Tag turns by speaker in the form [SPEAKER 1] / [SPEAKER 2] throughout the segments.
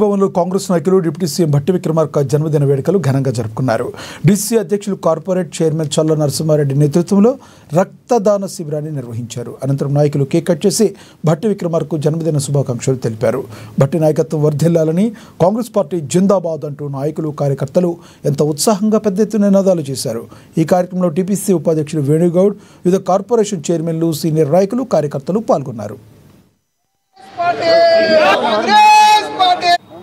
[SPEAKER 1] భవన్లో కాంగ్రెస్ నాయకులు deputy CM Bhatti Vikramarka జన్మదిన వేడుకలు ఘనంగా జరుపుకున్నారు. డీసీ అధ్యక్షులు కార్పొరేట్ చైర్మన్ చల్ల నరసింహారెడ్డి నేతృత్వంలో రక్తదాన శిబిరాన్ని నిర్వహించారు. అనంతరం నాయకులు కేక్ కట్ చేసి భట్టి విక్రమార్క జన్మదిన శుభాకాంక్షలు తెలిపారు. భట్టి నాయకత్వం వర్ధిల్లాలని, కాంగ్రెస్ పార్టీ జిందాబాద్ అంటూ నాయకులు, కార్యకర్తలు ఎంత ఉత్సాహంగా పెద్ద ఎత్తున నినాదాలు చేశారు. ఈ కార్యక్రమంలో టీపీసీ ఉపాధ్యక్షులు వేణుగౌడ్, వివిధ కార్పొరేషన్ చైర్మన్లు, సీనియర్ నాయకులు, కార్యకర్తలు పాల్గొన్నారు.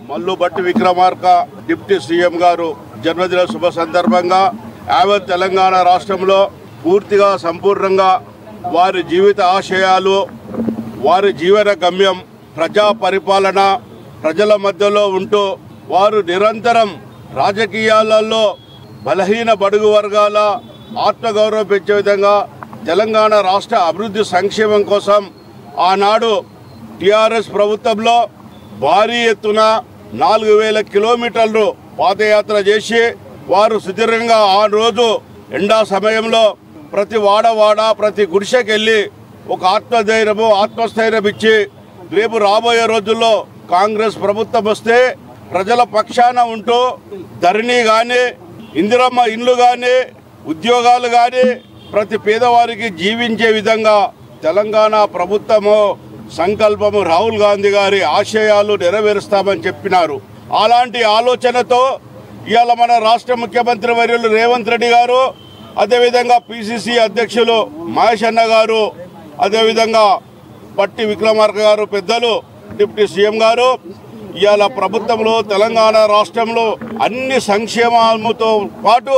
[SPEAKER 2] మల్లు భట్టి విక్రమార్క డిప్యూటీ సీఎం గారు జన్మదిన శుభ సందర్భంగా యావత్ తెలంగాణ రాష్ట్రంలో పూర్తిగా సంపూర్ణంగా వారి జీవిత ఆశయాలు, వారి జీవన గమ్యం ప్రజా పరిపాలన, ప్రజల మధ్యలో ఉంటూ వారు నిరంతరం రాజకీయాలలో బలహీన బడుగు వర్గాల ఆత్మగౌరవం పెంచే విధంగా తెలంగాణ రాష్ట్ర అభివృద్ధి సంక్షేమం కోసం ఆనాడు టీఆర్ఎస్ ప్రభుత్వంలో భారీ ఎత్తున 4000 కిలోమీటర్లు పాదయాత్ర చేసి వారు సుదీర్ఘంగా ఆ రోజు ఎండా సమయంలో ప్రతి వాడవాడ ప్రతి గుడిసెకెళ్ళి ఒక ఆత్మస్థైర్యం ఇచ్చి రేపు రాబోయే రోజుల్లో కాంగ్రెస్ ప్రభుత్వం వస్తే ప్రజల పక్షాన ఉంటూ ధరణి కానీ, ఇందిరమ్మ ఇండ్లు కానీ, ఉద్యోగాలు కానీ ప్రతి పేదవారికి జీవించే విధంగా తెలంగాణ ప్రభుత్వము సంకల్పము, రాహుల్ గాంధీ గారి ఆశయాలు నెరవేరుస్తామని చెప్పినారు. అలాంటి ఆలోచనతో ఇవాళ మన రాష్ట్ర ముఖ్యమంత్రి వర్యులు రేవంత్ రెడ్డి గారు, అదేవిధంగా పిసిసి అధ్యక్షులు మహేష్ అన్న గారు, అదేవిధంగా భట్టి విక్రమార్క గారు పెద్దలు డిప్యూటీ సీఎం గారు ఇవాళ ప్రభుత్వంలో తెలంగాణ రాష్ట్రంలో అన్ని సంక్షేమాలతో పాటు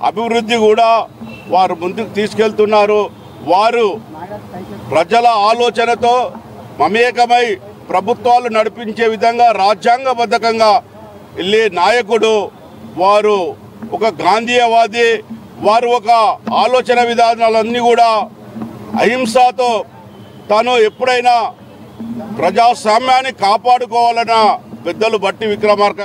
[SPEAKER 2] అభివృద్ధి కూడా వారు ముందుకు తీసుకెళ్తున్నారు. వారు ప్రజల ఆలోచనతో మమేకమై ప్రభుత్వాలు నడిపించే విధంగా రాజ్యాంగబద్ధంగా వెళ్ళే నాయకుడు. వారు ఒక గాంధీయవాది. వారు ఒక ఆలోచన విధానాలన్నీ కూడా అహింసతో తాను ఎప్పుడైనా ప్రజాస్వామ్యాన్ని కాపాడుకోవాలన్న పెద్దలు భట్టి విక్రమార్క